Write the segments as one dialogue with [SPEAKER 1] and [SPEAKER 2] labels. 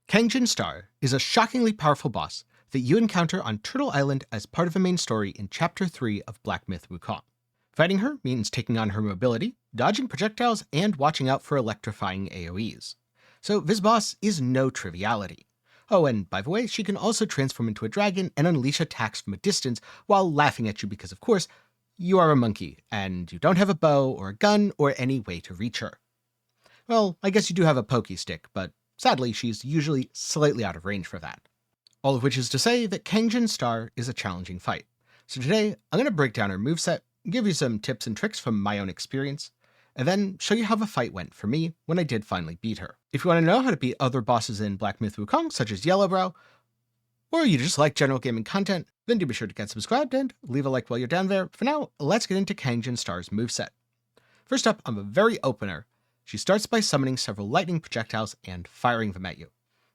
[SPEAKER 1] Kang-Jin Star is a shockingly powerful boss that you encounter on Turtle Island as part of a main story in Chapter 3 of Black Myth Wukong. Fighting her means taking on her mobility, dodging projectiles, and watching out for electrifying AoEs. So this boss is no triviality. Oh, and by the way, she can also transform into a dragon and unleash attacks from a distance while laughing at you because, of course, you are a monkey, and you don't have a bow or a gun or any way to reach her. Well, I guess you do have a pokey stick, but sadly, she's usually slightly out of range for that. All of which is to say that Kang-Jin Star is a challenging fight. So today, I'm going to break down her moveset, give you some tips and tricks from my own experience, and then show you how the fight went for me when I did finally beat her. If you want to know how to beat other bosses in Black Myth Wukong, such as Yellowbrow, or you just like general gaming content, then do be sure to get subscribed and leave a like while you're down there. For now, let's get into Kang-Jin Star's moveset. First up, on the very opener, she starts by summoning several lightning projectiles and firing them at you.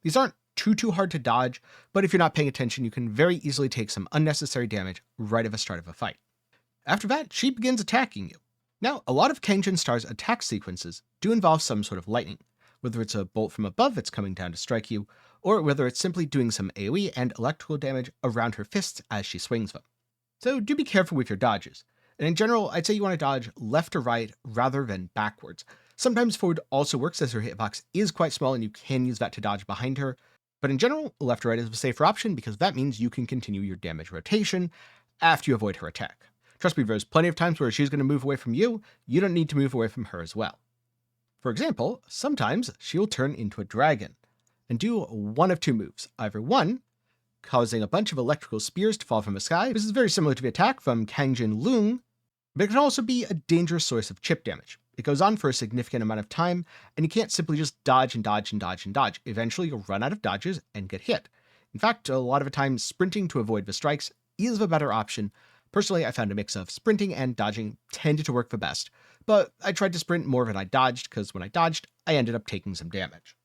[SPEAKER 1] These aren't too hard to dodge, but if you're not paying attention, you can very easily take some unnecessary damage right at the start of a fight. After that, she begins attacking you. Now, a lot of Kang-Jin Star's attack sequences do involve some sort of lightning, whether it's a bolt from above that's coming down to strike you, or whether it's simply doing some AoE and electrical damage around her fists as she swings them. So do be careful with your dodges. And in general, I'd say you want to dodge left or right rather than backwards. Sometimes forward also works as her hitbox is quite small and you can use that to dodge behind her. But in general, left or right is a safer option because that means you can continue your damage rotation after you avoid her attack. Trust me, there's plenty of times where she's going to move away from you, you don't need to move away from her as well. For example, sometimes she'll turn into a dragon and do one of two moves. Either one, causing a bunch of electrical spears to fall from the sky. This is very similar to the attack from Kang-Jin Leung, but it can also be a dangerous source of chip damage. It goes on for a significant amount of time, and you can't simply just dodge and dodge and dodge and dodge. Eventually, you'll run out of dodges and get hit. In fact, a lot of the time, sprinting to avoid the strikes is the better option. Personally, I found a mix of sprinting and dodging tended to work the best, but I tried to sprint more than I dodged, because when I dodged, I ended up taking some damage.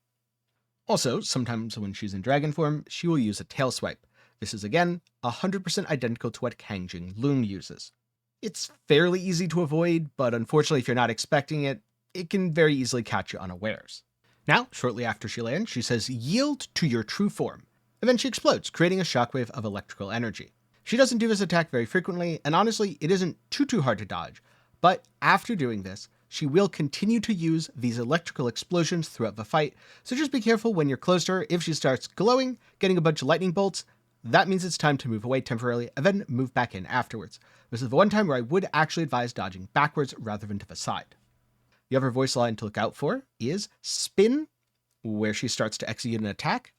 [SPEAKER 1] Also, sometimes when she's in dragon form, she will use a tail swipe. This is again 100% identical to what Kang-Jin Leung uses. It's fairly easy to avoid, but unfortunately if you're not expecting it, it can very easily catch you unawares. Now, shortly after she lands, she says, "Yield to your true form," and then she explodes, creating a shockwave of electrical energy. She doesn't do this attack very frequently, and honestly, it isn't too hard to dodge, but after doing this, she will continue to use these electrical explosions throughout the fight, so just be careful when you're close to her. If she starts glowing, getting a bunch of lightning bolts, that means it's time to move away temporarily and then move back in afterwards. This is the one time where I would actually advise dodging backwards rather than to the side. The other voice line to look out for is spin, where she starts to execute an attack.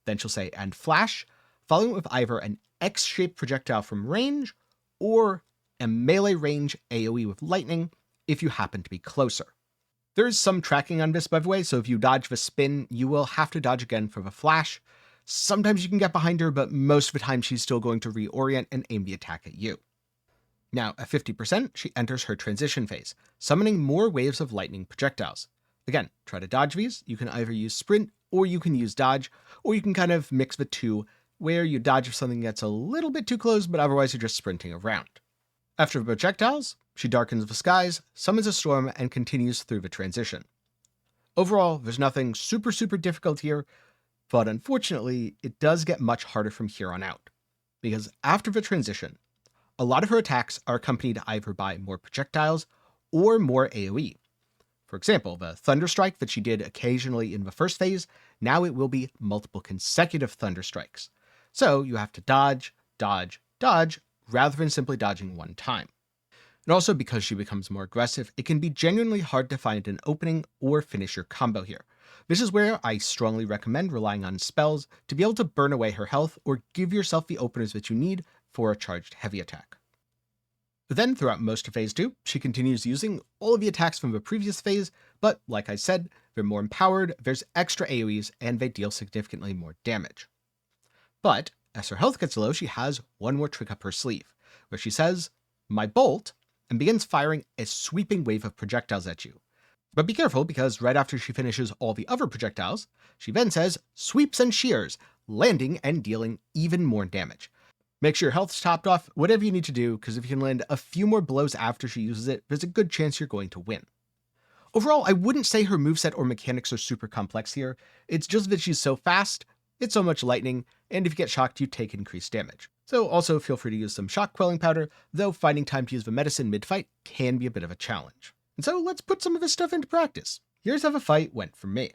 [SPEAKER 1] Then she'll say, and flash, following it with either an X-shaped projectile from range or a melee range AoE with lightning if you happen to be closer. There is some tracking on this, by the way, so if you dodge the spin, you will have to dodge again for the flash. Sometimes you can get behind her, but most of the time she's still going to reorient and aim the attack at you. Now, at 50%, she enters her transition phase, summoning more waves of lightning projectiles. Again, try to dodge these. You can either use sprint, or you can use dodge, or you can kind of mix the two, where you dodge if something gets a little bit too close, but otherwise you're just sprinting around. After the projectiles, she darkens the skies, summons a storm, and continues through the transition. Overall, there's nothing super difficult here, but unfortunately, it does get much harder from here on out, because after the transition, a lot of her attacks are accompanied either by more projectiles or more AoE. For example, the Thunder Strike that she did occasionally in the first phase, now it will be multiple consecutive Thunder Strikes. So you have to dodge, rather than simply dodging one time. And also because she becomes more aggressive, it can be genuinely hard to find an opening or finish your combo here. This is where I strongly recommend relying on spells to be able to burn away her health or give yourself the openers that you need for a charged heavy attack. Then throughout most of phase 2, she continues using all of the attacks from the previous phase, but like I said, they're more empowered, there's extra AoEs, and they deal significantly more damage. But as her health gets low, she has one more trick up her sleeve, where she says, "My bolt," and begins firing a sweeping wave of projectiles at you. But be careful, because right after she finishes all the other projectiles, she then says, "Sweeps and shears," landing and dealing even more damage. Make sure your health's topped off, whatever you need to do, because if you can land a few more blows after she uses it, there's a good chance you're going to win. Overall, I wouldn't say her moveset or mechanics are super complex here. It's just that she's so fast, it's so much lightning, and if you get shocked, you take increased damage. So also feel free to use some shock quelling powder, though finding time to use the medicine mid-fight can be a bit of a challenge. And so let's put some of this stuff into practice. Here's how the fight went for me.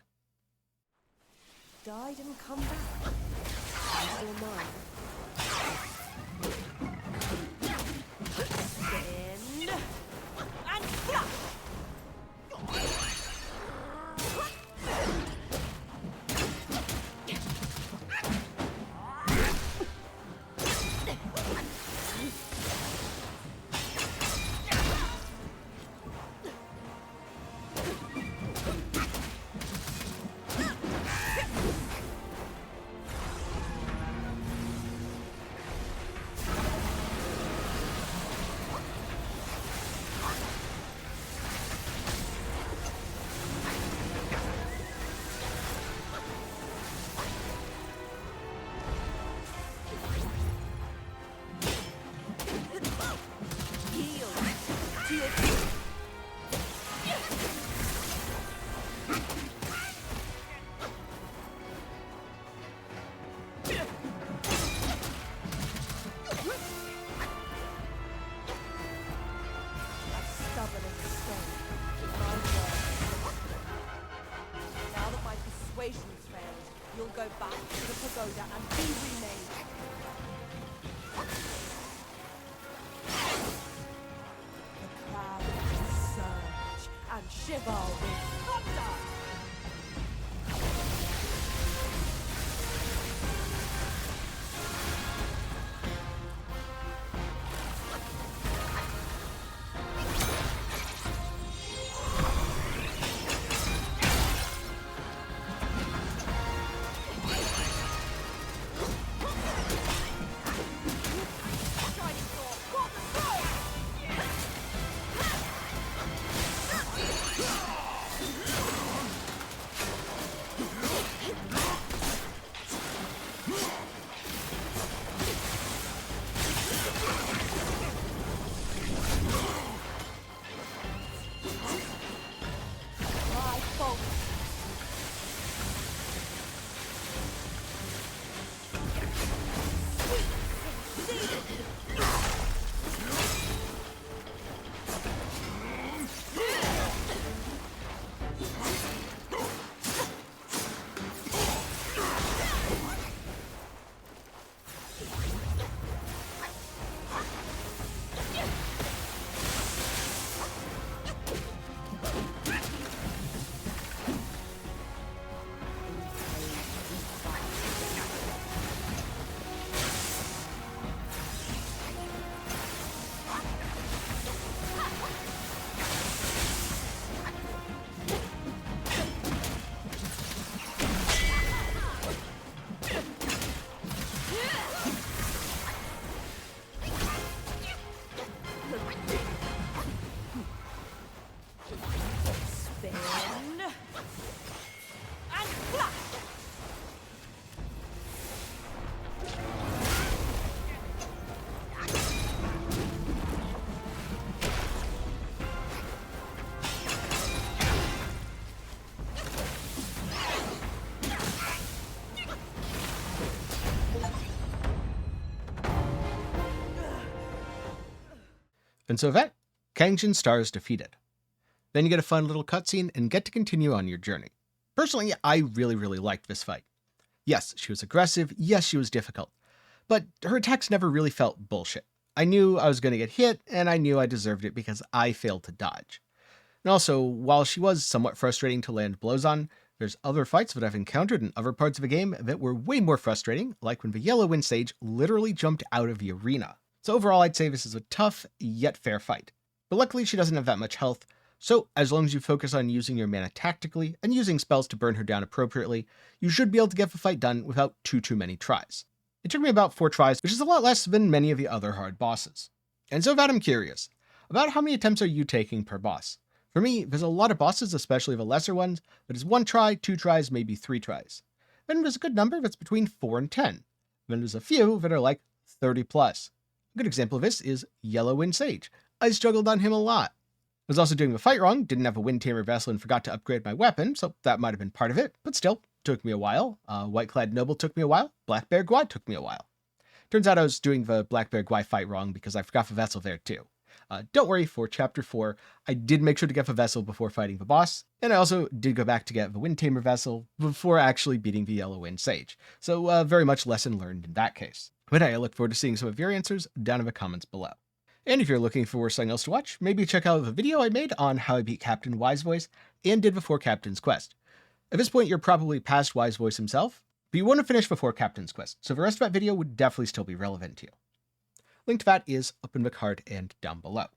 [SPEAKER 2] Died and come back. Still mine. Spin and flush. Now that my persuasion's failed, you'll go back to the pagoda and be remade. The clouds surge and shiver with thunder.
[SPEAKER 1] And so that, Kang-Jin Star is defeated. Then you get a fun little cutscene and get to continue on your journey. Personally, I really liked this fight. Yes, she was aggressive, yes, she was difficult, but her attacks never really felt bullshit. I knew I was going to get hit, and I knew I deserved it because I failed to dodge. And also, while she was somewhat frustrating to land blows on, there's other fights that I've encountered in other parts of the game that were way more frustrating, like when the Yellow Wind Sage literally jumped out of the arena. So overall, I'd say this is a tough, yet fair fight. But luckily, she doesn't have that much health, so as long as you focus on using your mana tactically and using spells to burn her down appropriately, you should be able to get the fight done without too many tries. It took me about 4 tries, which is a lot less than many of the other hard bosses. And so that I'm curious, about how many attempts are you taking per boss? For me, there's a lot of bosses, especially the lesser ones, that is 1 try, 2 tries, maybe 3 tries. Then there's a good number that's between 4 and 10. Then there's a few that are like 30 plus. A good example of this is Yellow Wind Sage. I struggled on him a lot. was also doing the fight wrong, didn't have a Wind Tamer vessel and forgot to upgrade my weapon, so that might have been part of it, but still, took me a while. White Clad Noble took me a while. Black Bear Guai took me a while. Turns out I was doing the Black Bear Guai fight wrong because I forgot the vessel there too. Don't worry, for Chapter 4, I did make sure to get the vessel before fighting the boss, and I also did go back to get the Wind Tamer vessel before actually beating the Yellow Wind Sage, so very much lesson learned in that case. But hey, I look forward to seeing some of your answers down in the comments below. And if you're looking for something else to watch, maybe check out the video I made on how I beat Captain Wise Voice and did before Captain's Quest. At this point, you're probably past Wise Voice himself, but you want to finish before Captain's Quest, so the rest of that video would definitely still be relevant to you. Link to that is up in the card and down below.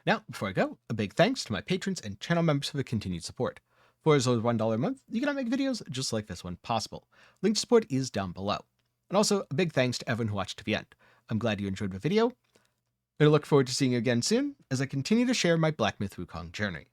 [SPEAKER 1] Now, before I go, a big thanks to my patrons and channel members for the continued support. For as low as $1 a month, you can make videos just like this one possible. Link to support is down below. And also, a big thanks to everyone who watched to the end. I'm glad you enjoyed the video, and I look forward to seeing you again soon as I continue to share my Black Myth Wukong journey.